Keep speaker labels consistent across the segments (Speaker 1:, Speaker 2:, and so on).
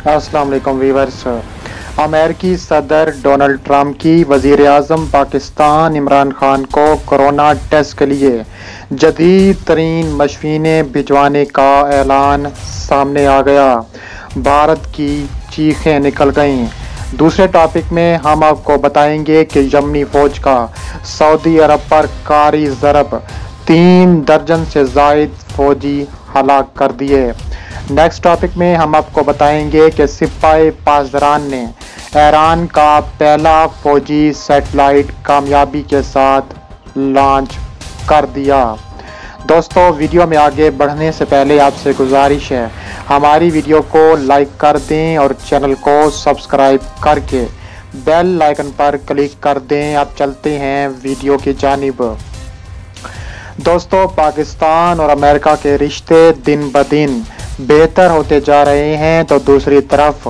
Speaker 1: अस्सलाम वालेकुम वीवर्स। अमेरिकी सदर डोनाल्ड ट्रंप की वज़ीर आज़म पाकिस्तान इमरान खान को कोरोना टेस्ट के लिए जदीद तरीन मशीनें भिजवाने का ऐलान सामने आ गया। भारत की चीखें निकल गईं। दूसरे टॉपिक में हम आपको बताएंगे कि यमनी फौज का सऊदी अरब पर कारी ज़रब, 3 दर्जन से जायद फौजी हलाक कर दिए। नेक्स्ट टॉपिक में हम आपको बताएंगे कि सिपाही पासदारान ने ईरान का पहला फौजी सैटेलाइट कामयाबी के साथ लॉन्च कर दिया। दोस्तों, वीडियो में आगे बढ़ने से पहले आपसे गुजारिश है, हमारी वीडियो को लाइक कर दें और चैनल को सब्सक्राइब करके बेल आइकन पर क्लिक कर दें। अब चलते हैं वीडियो की जानिब। दोस्तों, पाकिस्तान और अमेरिका के रिश्ते दिन ब दिन बेहतर होते जा रहे हैं, तो दूसरी तरफ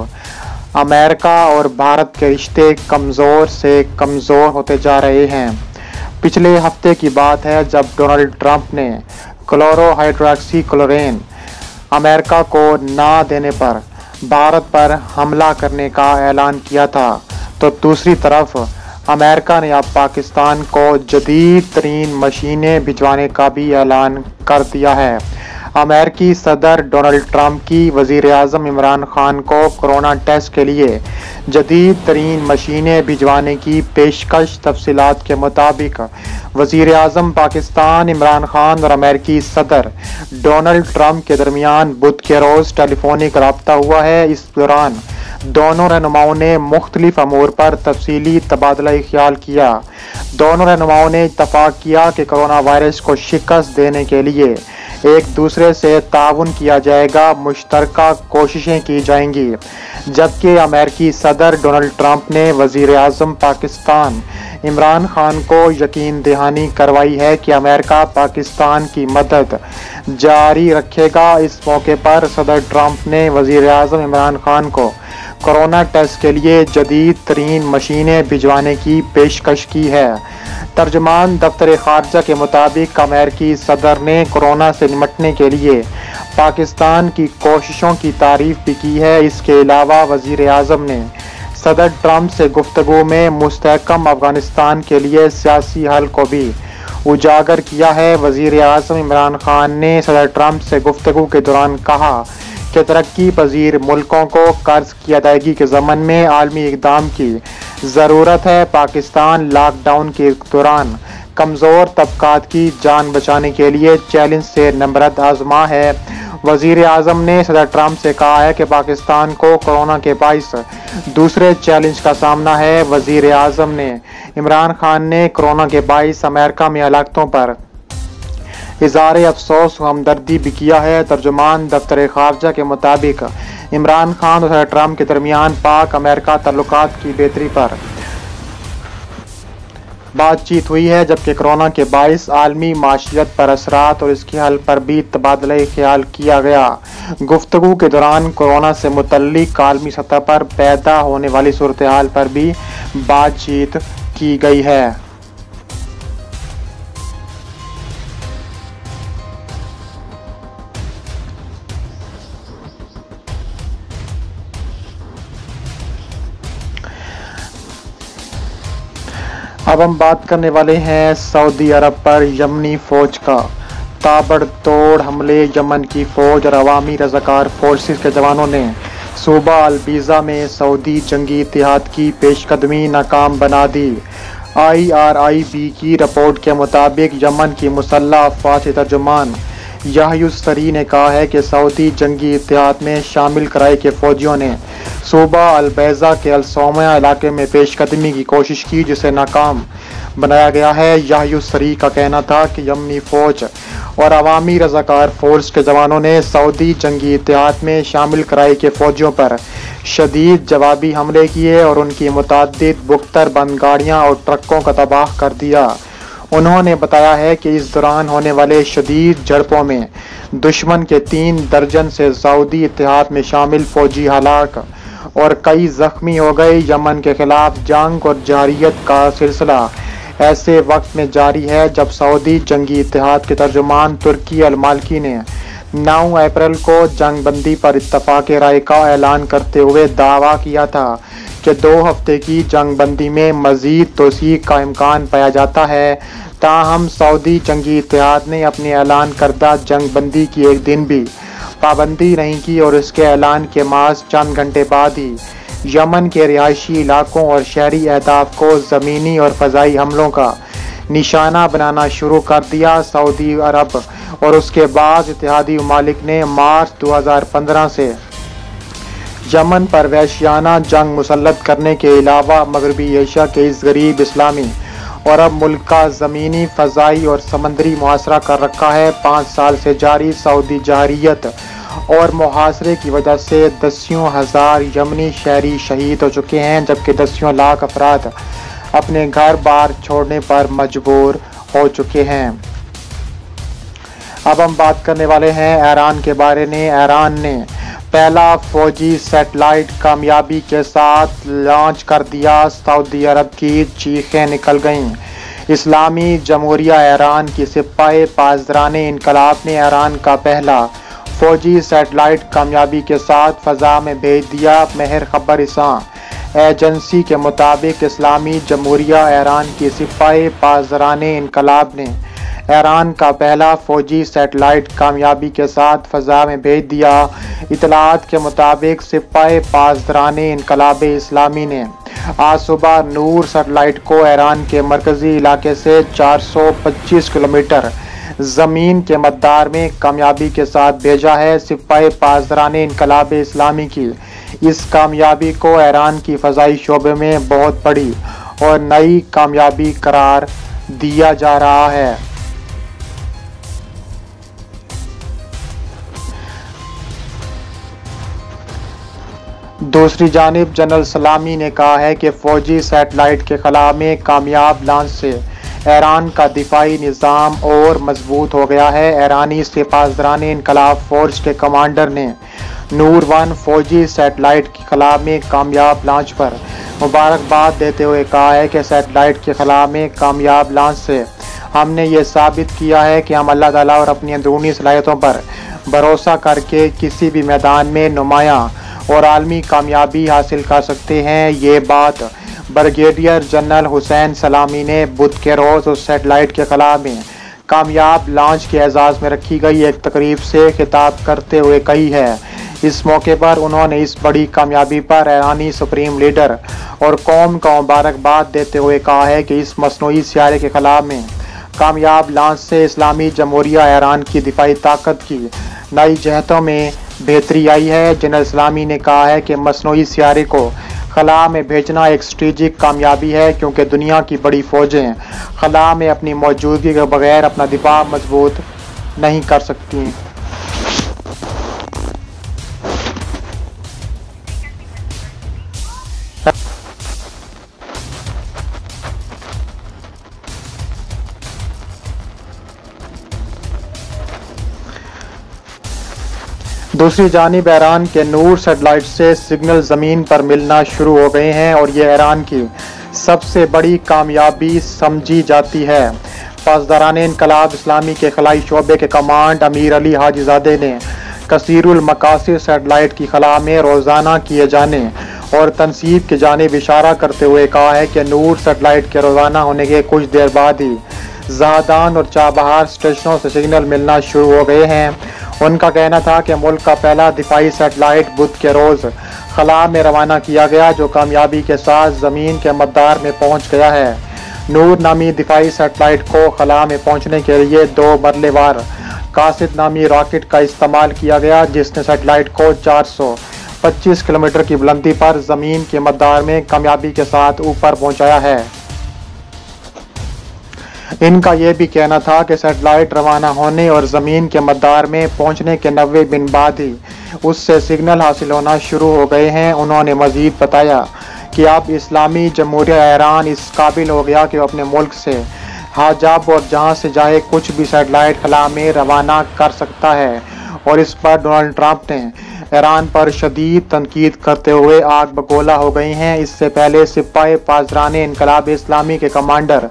Speaker 1: अमेरिका और भारत के रिश्ते कमज़ोर से कमज़ोर होते जा रहे हैं। पिछले हफ्ते की बात है जब डोनाल्ड ट्रंप ने क्लोरोहाइड्रोक्सीक्लोरोक्वीन अमेरिका को ना देने पर भारत पर हमला करने का ऐलान किया था, तो दूसरी तरफ अमेरिका ने अब पाकिस्तान को जदीद तरीन मशीनें भिजवाने का भी ऐलान कर दिया है। अमेरिकी सदर डोनाल्ड ट्रंप की वज़ीर आज़म इमरान खान को कोरोना टेस्ट के लिए जदीद तरीन मशीनें भिजवाने की पेशकश। तफसीलात के मुताबिक वज़ीर आज़म पाकिस्तान इमरान खान और अमेरिकी सदर डोनाल्ड ट्रंप के दरमियान बुध के रोज़ टेलीफोनिक रब्ता हुआ है। इस दौरान दोनों रहनुमाओं ने मुख्तलिफ अमूर पर तफसीली तबादला ख्याल किया। दोनों रहनुमाओं ने इत्तफाक किया कि कोरोना वायरस को शिकस्त देने के लिए एक दूसरे से ताउन किया जाएगा, मुश्तरका कोशिशें की जाएंगी। जबकि अमेरिकी सदर डोनाल्ड ट्रंप ने वज़ीर आज़म पाकिस्तान इमरान खान को यकीन दहानी करवाई है कि अमेरिका पाकिस्तान की मदद जारी रखेगा। इस मौके पर सदर ट्रंप ने वज़ीर आज़म इमरान खान को कोरोना टेस्ट के लिए जदीद तरीन मशीनें भिजवाने की पेशकश की है। तर्जुमान दफ्तर खारजा के मुताबिक अमेरिकी सदर ने कोरोना से निपटने के लिए पाकिस्तान की कोशिशों की तारीफ भी की है। इसके अलावा वज़ीर आज़म ने सदर ट्रंप से गुफ्तगू में मुस्तहकम अफगानिस्तान के लिए सियासी हल को भी उजागर किया है। वज़ीर आज़म इमरान खान ने सदर ट्रंप से गुफ्तगू के दौरान कहा कि तरक्की पजीर मुल्कों को कर्ज की अदायगी के ज़मन में आलमी इक़दाम की ज़रूरत है। पाकिस्तान लॉकडाउन के दौरान कमज़ोर तबकात की जान बचाने के लिए चैलेंज से नम्रत आज़मा है। वज़ीर आज़म ने सदर ट्रंप से कहा है कि पाकिस्तान को कोरोना के बाइस दूसरे चैलेंज का सामना है। वज़ीर आज़म ने इमरान खान ने कोरोना के बाइस अमेरिका में हलाकतों पर इज़हार अफसोस व हमदर्दी भी किया है। तर्जुमान दफ्तर खारजा के मुताबिक इमरान खान और सदर ट्रंप के दरमियान पाक अमेरिका ताल्लुकात की बेहतरी पर बातचीत हुई है, जबकि कोरोना के बाइस आलमी माशियत पर असरात और इसके हल पर भी तबादला ख्याल किया गया। गुफ्तगू के दौरान कोरोना से मुतल्लिक आलमी सतह पर पैदा होने वाली सूरत हाल पर भी बातचीत की गई है। अब हम बात करने वाले हैं सऊदी अरब पर यमनी फौज का ताबड़तोड़ हमले। यमन की फौज और अवामी रज़ाकार फोर्सेस के जवानों ने सूबा अल-बीज़ा में सऊदी जंगी इत्तेहाद की पेशकदमी नाकाम बना दी। IRIB की रिपोर्ट के मुताबिक यमन की मुसल्लह अफ़वाज के तर्जुमान याह्यूस सरी ने कहा है कि सऊदी जंगी इत्तेहाद में शामिल कराए के फौजियों ने सूबा अल-बैज़ा के अल-सौमया इलाके में पेशकदमी की कोशिश की, जिसे नाकाम बनाया गया है। याह्यूस सरी का कहना था कि यमनी फौज और अवामी रज़ाकार फोर्स के जवानों ने सऊदी जंगी इत्तेहाद में शामिल कराए के फौजियों पर शदीद जवाबी हमले किए और उनकी मुतअद्दिद बुख्तर बंद गाड़ियाँ और ट्रकों का तबाह कर दिया। उन्होंने बताया है कि इस दौरान होने वाले शदीद झड़पों में दुश्मन के 3 दर्जन से सऊदी इत्तेहाद में शामिल फौजी हलाक और कई जख्मी हो गए। यमन के खिलाफ जंग और जारियत का सिलसिला ऐसे वक्त में जारी है जब सऊदी जंगी इत्तेहाद के तर्जुमान तुर्की अल मालिकी ने 9 अप्रैल को जंगबंदी पर इत्तफाक राय का ऐलान करते हुए दावा किया था कि 2 हफ्ते की जंगबंदी में मजीद तोसी का इम्कान पाया जाता है। ताहम सऊदी जंगी इत्तेहाद ने अपने ऐलान करदा जंगबंदी की एक दिन भी पाबंदी नहीं की और इसके ऐलान के महज चंद घंटे बाद ही यमन के रिहायशी इलाकों और शहरी अहदाफ को ज़मीनी और फ़ज़ाई हमलों का निशाना बनाना शुरू कर दिया। सऊदी अरब और उसके बाद इत्तेहादी ममालिक ने मार्च 2015 से यमन पर वहशियाना जंग मुसल्लत करने के अलावा मगरबी एशिया के इस गरीब इस्लामी और अब मुल्क का ज़मीनी फ़ज़ाई और समंदरी मुहासरा कर रखा है। 5 साल से जारी सऊदी जहरियत और मुहासरे की वजह से दसियों हज़ार यमनी शहरी शहीद हो चुके हैं, जबकि दसियों लाख अफराद अपने घर बार छोड़ने पर मजबूर हो चुके हैं। अब हम बात करने वाले हैं ईरान के बारे में। ईरान ने पहला फौजी सैटेलाइट कामयाबी के साथ लॉन्च कर दिया। सऊदी अरब की चीखें निकल गईं। इस्लामी जमहूरिया ईरान की सिपाही पासदाराने इनकलाब ने ईरान का पहला फौजी सैटेलाइट कामयाबी के साथ फ़ज़ा में भेज दिया। महर खबर एजेंसी के मुताबिक इस्लामी जमहूरिया ईरान की सिपाही पासदाराने इनकलाब ने ईरान का पहला फौजी सैटेलाइट कामयाबी के साथ फ़ज़ा में भेज दिया। इतलात के मुताबिक सिपाही पासदाराने इनकलाब इस्लामी ने आज सुबह नूर सैटेलाइट को ईरान के मरकज़ी इलाके से 425 किलोमीटर ज़मीन के मदार में कामयाबी के साथ भेजा है। सिपाही पासदाराने इनकलाब इस्लामी की इस कामयाबी को ईरान की फ़ज़ाई शोबे में बहुत बड़ी और नई कामयाबी करार दिया जा रहा है। दूसरी जानिब जनरल सलामी ने कहा है कि फौजी सैटेलाइट के खला में कामयाब लॉन्च से ईरान का दिफाई निज़ाम और मजबूत हो गया है। ईरानी पासदाराने इनकलाब फोर्स के कमांडर ने नूर 1 फौजी सैटेलाइट के खला में कामयाब लॉन्च पर मुबारकबाद देते हुए कहा है कि सैटेलाइट के खला में कामयाब लॉन्च से हमने ये साबित किया है कि हम अल्लाह ताला और अपनी अंदरूनी सलाहियतों पर भरोसा करके किसी भी मैदान में नुमायां और आलमी कामयाबी हासिल कर सकते हैं। ये बात ब्रिगेडियर जनरल हुसैन सलामी ने बुध के रोज़ उस सैटेलाइट के खला में कामयाब लॉन्च के एजाज़ में रखी गई एक तकरीब से खिताब करते हुए कही है। इस मौके पर उन्होंने इस बड़ी कामयाबी पर ईरानी सुप्रीम लीडर और कौम को मुबारकबाद देते हुए कहा है कि इस मसनूई सियारे के खला में कामयाब लॉन्च से इस्लामी जमहूरिया ईरान की दिफाई ताकत की नई जहतों में बेहतरी आई है। जनरल इस्लामी ने कहा है कि मसनूई सियारे को खला में भेजना एक स्ट्रेटेजिक कामयाबी है, क्योंकि दुनिया की बड़ी फौजें खला में अपनी मौजूदगी के बगैर अपना दिफा मजबूत नहीं कर सकती। दूसरी जानिब ईरान के नूर सैटेलाइट से सिग्नल ज़मीन पर मिलना शुरू हो गए हैं और ये ईरान की सबसे बड़ी कामयाबी समझी जाती है। पासदाराने इनकलाब इस्लामी के खलाई शोबे के कमांड अमीर अली हाजीजादे ने कसीरुल मकासिद सैटेलाइट की खला में रोज़ाना किए जाने और तनसीब की जानिब इशारा करते हुए कहा है कि नूर सैटेलाइट के रोज़ाना होने के कुछ देर बाद ही ज़ादान और चाबहार स्टेशनों से सिग्नल मिलना शुरू हो गए हैं। उनका कहना था कि मुल्क का पहला दिफाई सैटेलाइट बुध के रोज़ खला में रवाना किया गया, जो कामयाबी के साथ ज़मीन के मदार में पहुंच गया है। नूर नामी दिफाई सैटेलाइट को खला में पहुंचने के लिए 2 मरलेवार कासिद नामी रॉकेट का इस्तेमाल किया गया, जिसने सैटेलाइट को 425 किलोमीटर की बुलंदी पर ज़मीन के मदार में कामयाबी के साथ ऊपर पहुँचाया है। इनका यह भी कहना था कि सैटेलाइट रवाना होने और ज़मीन के मदार में पहुंचने के 90 दिन बाद ही उससे सिग्नल हासिल होना शुरू हो गए हैं। उन्होंने मज़ीद बताया कि अब इस्लामी जमहूरिया ईरान इस काबिल हो गया कि वो अपने मुल्क से जब और जहां से चाहे कुछ भी सैटेलाइट खला में रवाना कर सकता है, और इस पर डोनाल्ड ट्रंप ने ईरान पर शदीद तनकीद करते हुए आग बगोला हो गई हैं। इससे पहले सिपाही पासदाराने इनकलाब इस्लामी के कमांडर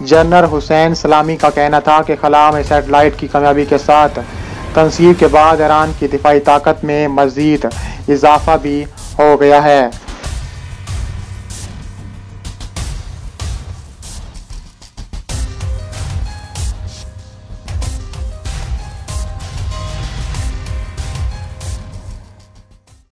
Speaker 1: जनरल हुसैन सलामी का कहना था कि खला में सैटेलाइट की कामयाबी के साथ तंसीब के बाद ईरान की दिफाई ताकत में मज़ीद इजाफा भी हो गया है।